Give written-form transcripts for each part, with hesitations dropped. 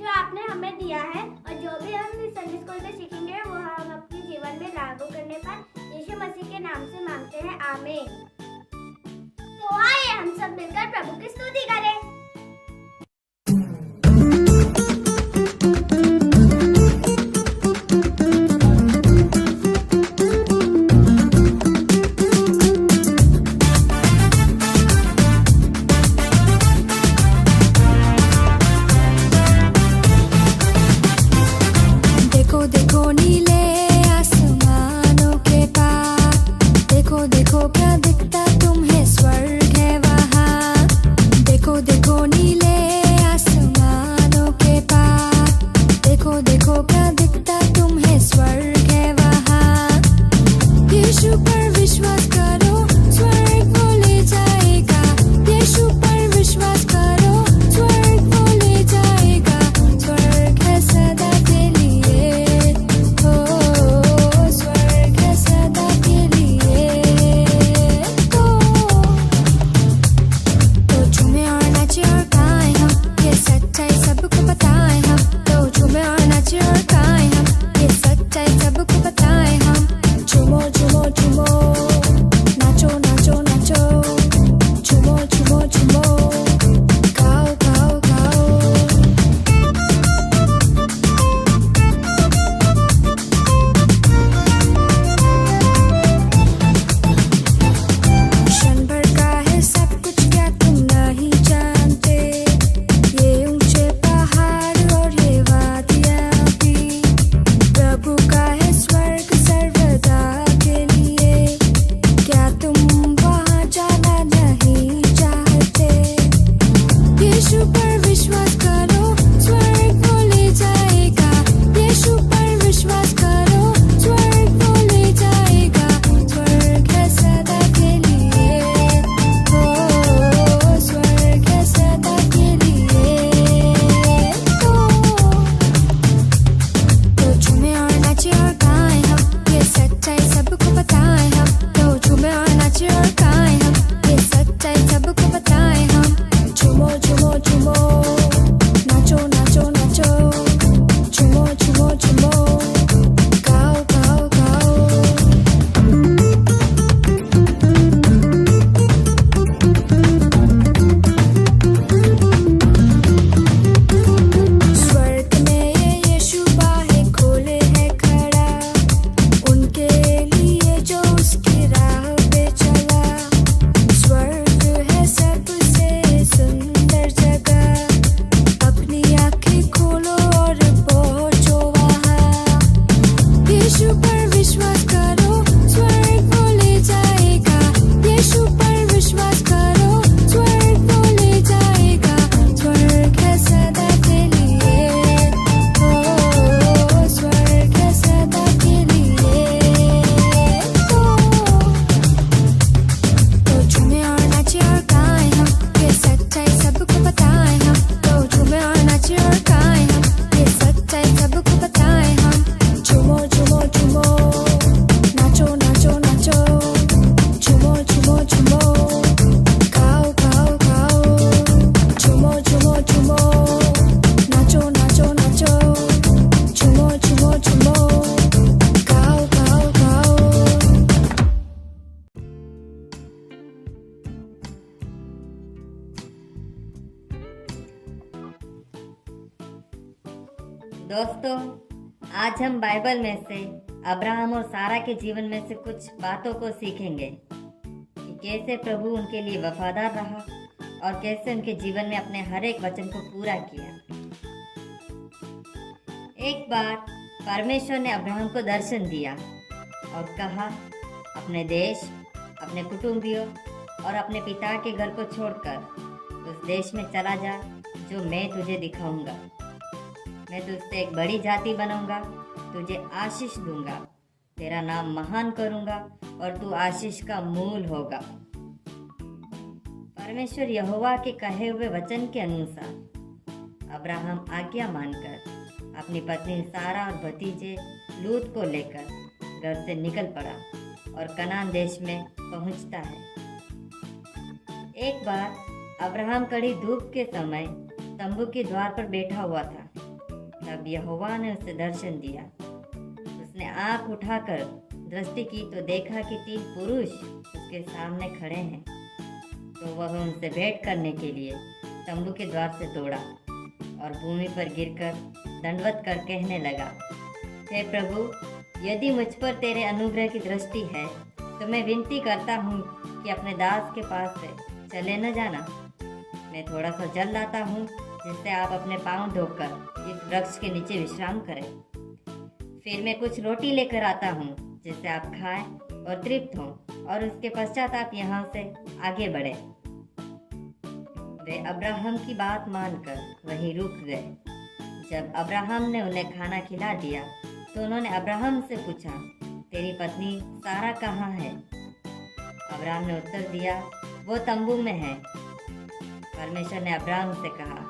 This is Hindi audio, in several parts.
जो आपने हमें दिया है और जो भी हम इस संडे स्कूल में सीखेंगे वो हम अपने जीवन में लागू करने पर यीशु मसीह के नाम से मांगते हैं, आमीन। तो आइए हम सब मिलकर प्रभु की स्तुति करें। दोस्तों, आज हम बाइबल में से अब्राहम और सारा के जीवन में से कुछ बातों को सीखेंगे कि कैसे प्रभु उनके लिए वफादार रहा और कैसे उनके जीवन में अपने हर एक वचन को पूरा किया। एक बार परमेश्वर ने अब्राहम को दर्शन दिया और कहा, अपने देश, अपने कुटुंबियों और अपने पिता के घर को छोड़कर उस देश में चला जा जो मैं तुझे दिखाऊंगा। मैं तुझसे एक बड़ी जाति बनाऊंगा, तुझे आशीष दूंगा, तेरा नाम महान करूंगा और तू आशीष का मूल होगा। परमेश्वर यहोवा के कहे हुए वचन के अनुसार अब्राहम आज्ञा मानकर अपनी पत्नी सारा और भतीजे लूत को लेकर घर से निकल पड़ा और कनान देश में पहुंचता है। एक बार अब्राहम कड़ी धूप के समय तंबू के द्वार पर बैठा हुआ था। तब यहोवा ने उसे दर्शन दिया। उसने आंख उठाकर दृष्टि की तो देखा कि 3 पुरुष उसके सामने खड़े हैं। तो वह उनसे भेंट करने के लिए तंबू के द्वार से दौड़ा और भूमि पर गिरकर दंडवत कर कहने लगा, हे प्रभु, यदि मुझ पर तेरे अनुग्रह की दृष्टि है तो मैं विनती करता हूँ कि अपने दास के पास से चले न जाना। मैं थोड़ा सा जल लाता हूँ जिससे आप अपने पांव धोकर इस वृक्ष के नीचे विश्राम करें। फिर मैं कुछ रोटी लेकर आता हूँ जिससे आप खाएं और तृप्त हों, और उसके पश्चात आप यहाँ से आगे बढ़े। वे अब्राहम की बात मानकर वहीं रुक गए। जब अब्राहम ने उन्हें खाना खिला दिया तो उन्होंने अब्राहम से पूछा, तेरी पत्नी सारा कहाँ है? अब्राहम ने उत्तर दिया, वो तंबू में है। परमेश्वर ने अब्राहम से कहा,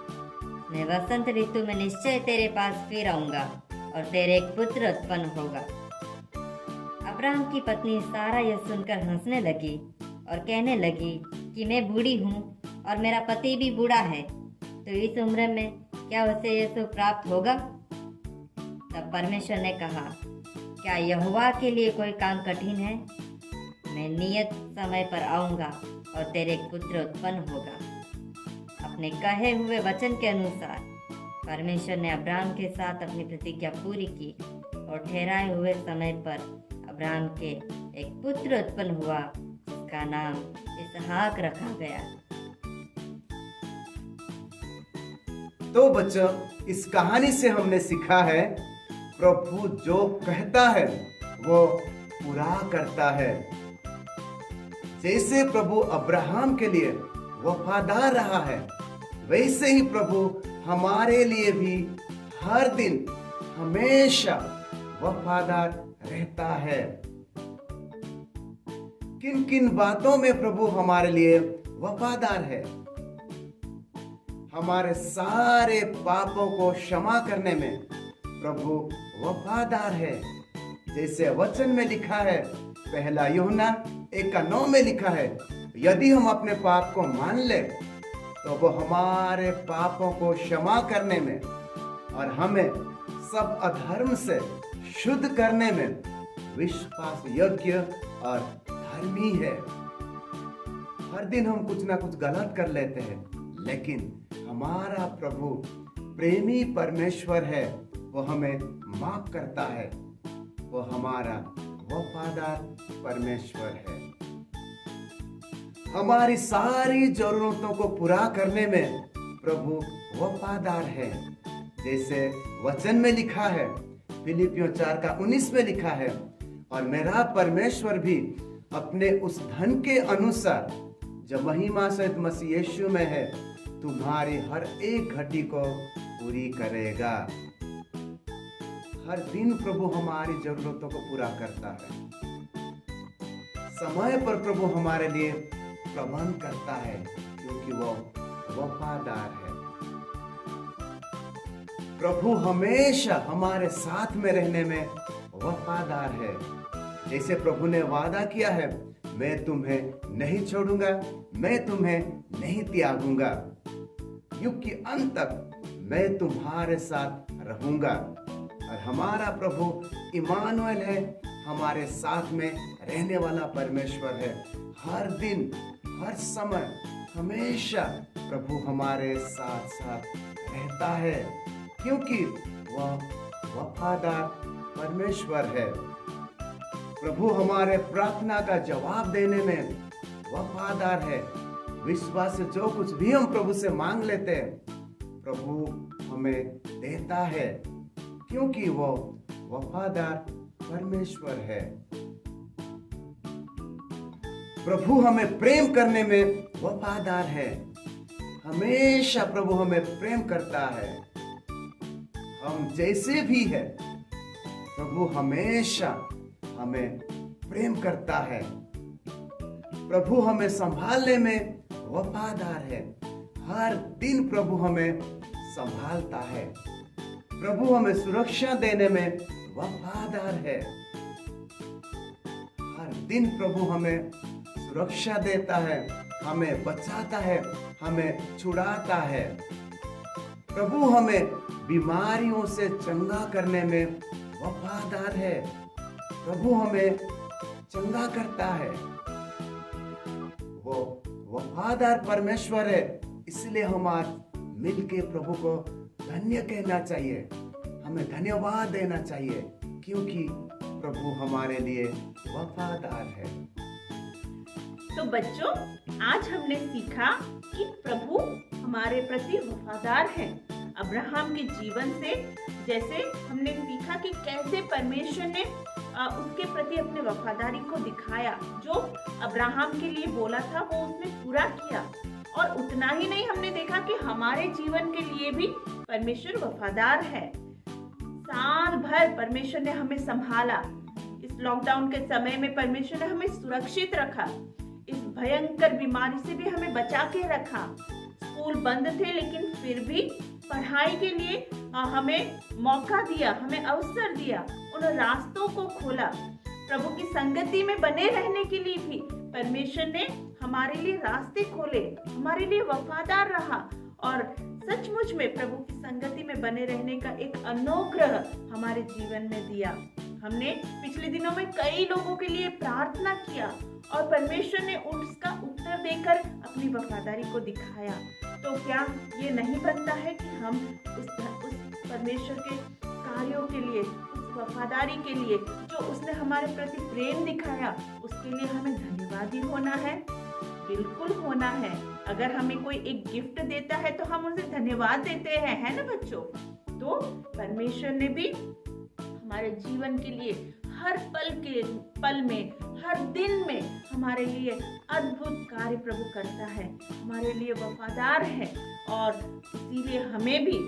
मैं वसंत ऋतु में निश्चय तेरे पास फिर आऊंगा और तेरे एक पुत्र उत्पन्न होगा। अब्राहम की पत्नी सारा यह सुनकर हंसने लगी और कहने लगी कि मैं बूढ़ी हूँ और मेरा पति भी बूढ़ा है, तो इस उम्र में क्या उसे यह सुख प्राप्त होगा? तब परमेश्वर ने कहा, क्या यहोवा के लिए कोई काम कठिन है? मैं नियत समय पर आऊंगा और तेरे एक पुत्र उत्पन्न होगा। अपने कहे हुए वचन के अनुसार परमेश्वर ने अब्राहम के साथ अपनी प्रतिज्ञा पूरी की और ठहराए हुए समय पर अब्राहम के एक पुत्र उत्पन्न हुआ जिसका नाम इसहाक रखा गया। तो बच्चों, इस कहानी से हमने सीखा है, प्रभु जो कहता है वो पूरा करता है। जैसे प्रभु अब्राहम के लिए वफादार रहा है, वैसे ही प्रभु हमारे लिए भी हर दिन हमेशा वफादार रहता है। किन किन बातों में प्रभु हमारे लिए वफादार है? हमारे सारे पापों को क्षमा करने में प्रभु वफादार है। जैसे वचन में लिखा है, 1 यूहन्ना 1:9 में लिखा है, यदि हम अपने पाप को मान ले तो वो हमारे पापों को क्षमा करने में और हमें सब अधर्म से शुद्ध करने में विश्वास योग्य और धर्मी है। हर दिन हम कुछ ना कुछ गलत कर लेते हैं, लेकिन हमारा प्रभु प्रेमी परमेश्वर है, वो हमें माफ करता है। वो हमारा वफादार परमेश्वर है। हमारी सारी जरूरतों को पूरा करने में प्रभु वफादार है। जैसे वचन में लिखा है, फिलिपियों 4:19 में लिखा है, और मेरा परमेश्वर भी अपने उस धन के अनुसार जो महिमा सहित मसीह यीशु में है, तुम्हारी हर एक घटी को पूरी करेगा। हर दिन प्रभु हमारी जरूरतों को पूरा करता है। समय पर प्रभु हमारे लिए प्रबंध करता है, क्योंकि वो वफादार है। प्रभु हमेशा हमारे साथ में रहने में वफादार है। जैसे प्रभु ने वादा किया है, मैं तुम्हें नहीं छोड़ूंगा, मैं तुम्हें नहीं त्यागूंगा, युग के अंत तक मैं तुम्हारे साथ रहूंगा। और हमारा प्रभु इमानुएल है, हमारे साथ में रहने वाला परमेश्वर है। हर दिन हर समय हमेशा प्रभु हमारे साथ साथ रहता है, क्योंकि वह वफादार परमेश्वर है। प्रभु हमारे प्रार्थना का जवाब देने में वफादार है। विश्वास से जो कुछ भी हम प्रभु से मांग लेते हैं, प्रभु हमें देता है, क्योंकि वो वफादार परमेश्वर है। प्रभु हमें प्रेम करने में वफादार है। हमेशा प्रभु हमें प्रेम करता है। हम जैसे भी है, प्रभु हमेशा हमें प्रेम करता है। प्रभु हमें संभालने में वफादार है। हर दिन प्रभु हमें संभालता है। प्रभु हमें सुरक्षा देने में वफादार है। हर दिन प्रभु हमें सुरक्षा देता है, हमें बचाता है, हमें छुड़ाता है। प्रभु हमें बीमारियों से चंगा करने में वफादार है। प्रभु हमें चंगा करता है। वो वफादार परमेश्वर है, इसलिए हम आज मिलके प्रभु को धन्य कहना चाहिए, हमें धन्यवाद देना चाहिए, क्योंकि प्रभु हमारे लिए वफादार है। तो बच्चों, आज हमने सीखा कि प्रभु हमारे प्रति वफादार हैं। अब्राहम के जीवन से जैसे हमने सीखा कि कैसे परमेश्वर ने उसके प्रति अपने वफादारी को दिखाया, जो अब्राहम के लिए बोला था वो उसने पूरा किया। और उतना ही नहीं, हमने देखा कि हमारे जीवन के लिए भी परमेश्वर वफादार है। साल भर परमेश्वर ने हमें संभाला। इस लॉकडाउन के समय में परमेश्वर ने हमें सुरक्षित रखा। इस भयंकर बीमारी से भी हमें बचा के रखा। स्कूल बंद थे, लेकिन फिर भी पढ़ाई के लिए हमें मौका दिया, हमें अवसर दिया, उन रास्तों को खोला। प्रभु की संगति में बने रहने के लिए भी परमेश्वर ने हमारे लिए रास्ते खोले, हमारे लिए वफादार रहा। और सचमुच में प्रभु की संगति में बने रहने का एक अनुग्रह हमारे जीवन में दिया। हमने पिछले दिनों में कई लोगों के लिए प्रार्थना किया और परमेश्वर ने उसका उत्तर देकर अपनी वफादारी को दिखाया। तो क्या ये नहीं बनता है कि हम उस परमेश्वर के कार्यों के लिए, उस वफादारी के लिए जो उसने हमारे प्रति प्रेम दिखाया, उसके लिए हमें धन्यवादी होना है? बिल्कुल होना है। अगर हमें कोई एक गिफ्ट देता है तो हम उसे धन्यवाद देते हैं, है ना बच्चों? तो परमेश्वर ने भी हमारे जीवन के लिए हर पल में, हर दिन में हमारे लिए अद्भुत कार्य प्रभु करता है, हमारे लिए वफादार है। और इसीलिए हमें भी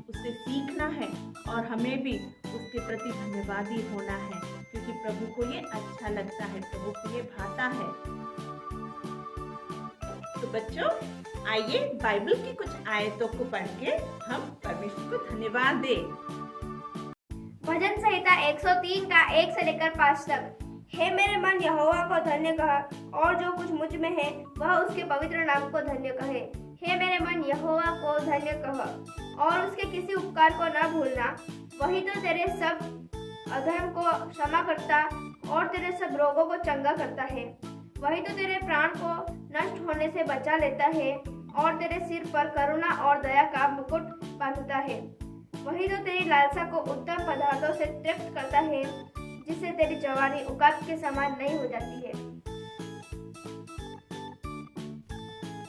उससे सीखना है और हमें भी उसके प्रति धन्यवादी होना है, क्योंकि प्रभु को ये अच्छा लगता है, प्रभु को ये भाता है। तो बच्चों, आइए बाइबल की कुछ आयतों को पढ़ के हम परमेश्वर को धन्यवाद दें। भजन संहिता 103 का 1 से लेकर 5 तक। हे मेरे मन, यहोवा को धन्य कह, और जो कुछ मुझ में है वह उसके पवित्र नाम को धन्य कहे। हे मेरे मन, यहोवा को धन्य कह, और उसके किसी उपकार को न भूलना। वही तो तेरे सब अधर्म को क्षमा करता और तेरे सब रोगों को चंगा करता है। वही तो तेरे प्राण को नष्ट होने से बचा लेता है और तेरे सिर पर करुणा और दया का मुकुट बांधता है। वही तो तेरी लालसा को उत्तम पदार्थों से तृप्त करता है, जिससे तेरी जवानी उकाब के समान नहीं हो जाती है।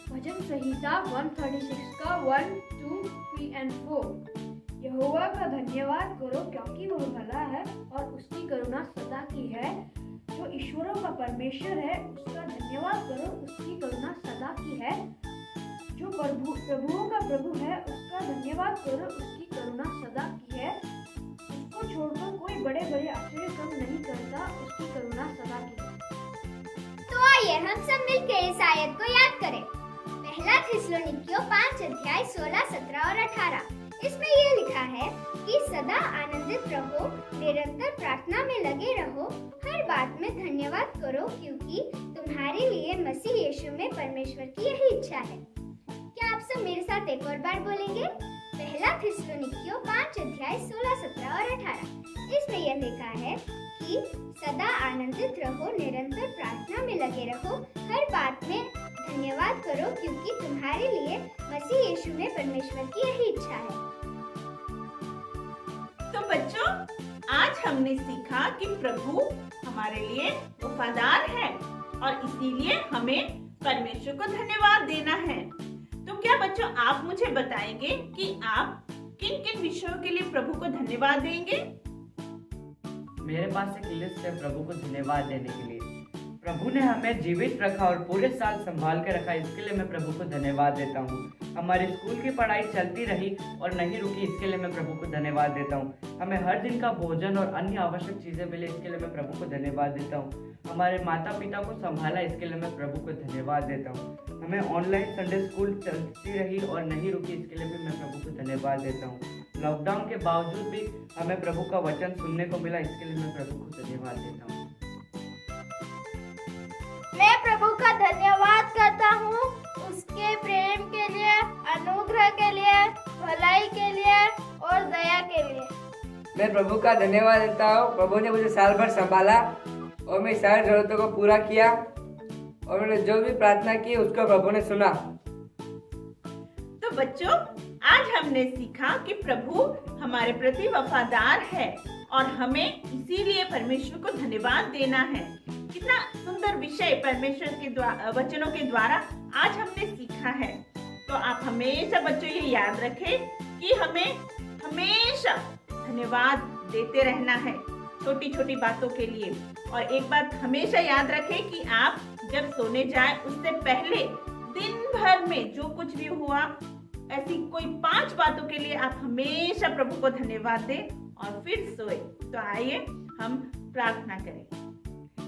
भजन संहिता 136 का 1, 2, 3 और 4। यहोवा का धन्यवाद करो, क्योंकि वह भला है और उसकी करुणा सदा की है। जो ईश्वरों का परमेश्वर है, उसका धन्यवाद करो, उसकी करुणा सदा की है। जो प्रभुओं का प्रभु है, उसका धन्यवाद करो, उसकी करुणा सदा की है। उसको छोड़कर कोई बड़े बड़े आश्चर्य काम नहीं करता, उसकी करुणा सदा की है। तो आइए हम सब मिलकर इस आयत को याद करें। पहला थिस्सलुनीकियों 5 अध्याय 16, 17 और 18। इसमें ये लिखा है कि सदा आनंदित रहो, निरंतर प्रार्थना में लगे रहो, हर बात में धन्यवाद करो, क्योंकि तुम्हारे लिए मसीह यीशु में परमेश्वर की यही इच्छा है। क्या आप सब मेरे साथ एक और बार बोलेंगे? पहला थिस्सलुनीकियों 5 अध्याय 16, 17 और 18। इसमें यह लिखा है कि सदा आनंदित रहो, निरंतर प्रार्थना में लगे रहो, हर बात में धन्यवाद करो, क्योंकि तुम्हारे लिए मसीह यीशु में परमेश्वर की यही इच्छा है। तो बच्चों, आज हमने सीखा कि प्रभु हमारे लिए वफादार है और इसीलिए हमें परमेश्वर को धन्यवाद देना है। तो क्या बच्चों, आप मुझे बताएंगे कि आप किन किन विषयों के लिए प्रभु को धन्यवाद देंगे? मेरे पास एक लिस्ट है प्रभु को धन्यवाद देने के लिए। प्रभु ने हमें जीवित रखा और पूरे साल संभाल के रखा, इसके लिए मैं प्रभु को धन्यवाद देता हूँ। हमारी स्कूल की पढ़ाई चलती रही और नहीं रुकी, इसके लिए मैं प्रभु को धन्यवाद देता हूँ। हमें हर दिन का भोजन और अन्य आवश्यक चीज़ें मिले, इसके लिए मैं प्रभु को धन्यवाद देता हूँ। हमारे माता पिता को संभाला, इसके लिए मैं प्रभु को धन्यवाद देता हूँ। हमें ऑनलाइन संडे स्कूल चलती रही और नहीं रुकी, इसके लिए भी मैं प्रभु को धन्यवाद देता हूँ। लॉकडाउन के बावजूद भी हमें प्रभु का वचन सुनने को मिला, इसके लिए मैं प्रभु को धन्यवाद देता हूँ। मैं प्रभु का धन्यवाद करता हूँ उसके प्रेम के लिए, अनुग्रह के लिए, भलाई के लिए और दया के लिए। मैं प्रभु का धन्यवाद देता हूँ। प्रभु ने मुझे साल भर संभाला और मेरी सारी जरूरतों को पूरा किया और मैंने जो भी प्रार्थना की उसको प्रभु ने सुना। तो बच्चों, आज हमने सीखा कि प्रभु हमारे प्रति वफादार है और हमें इसीलिए परमेश्वर को धन्यवाद देना है। कितना सुंदर विषय परमेश्वर के वचनों के द्वारा आज हमने सीखा है। तो आप हमेशा बच्चों ये याद रखें कि हमें हमेशा धन्यवाद देते रहना है छोटी छोटी बातों के लिए। और एक बात हमेशा याद रखें कि आप जब सोने जाएं उससे पहले दिन भर में जो कुछ भी हुआ ऐसी कोई 5 बातों के लिए आप हमेशा प्रभु को धन्यवाद दें और फिर सोए। तो आइए हम प्रार्थना करें।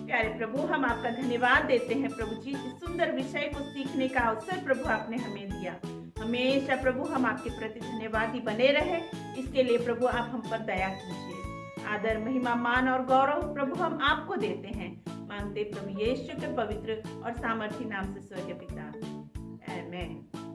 प्यारे प्रभु, हम आपका धन्यवाद देते हैं प्रभु जी, इस सुंदर विषय को सीखने का अवसर प्रभु आपने हमें दिया। हमेशा प्रभु हम आपके प्रति धन्यवादी बने रहे। इसके लिए प्रभु आप हम पर दया कीजिए। आदर, महिमा, मान और गौरव प्रभु हम आपको देते हैं, मांगते प्रभु यीशु के पवित्र और सामर्थी नाम से स्वर्गीय पिता, आमीन।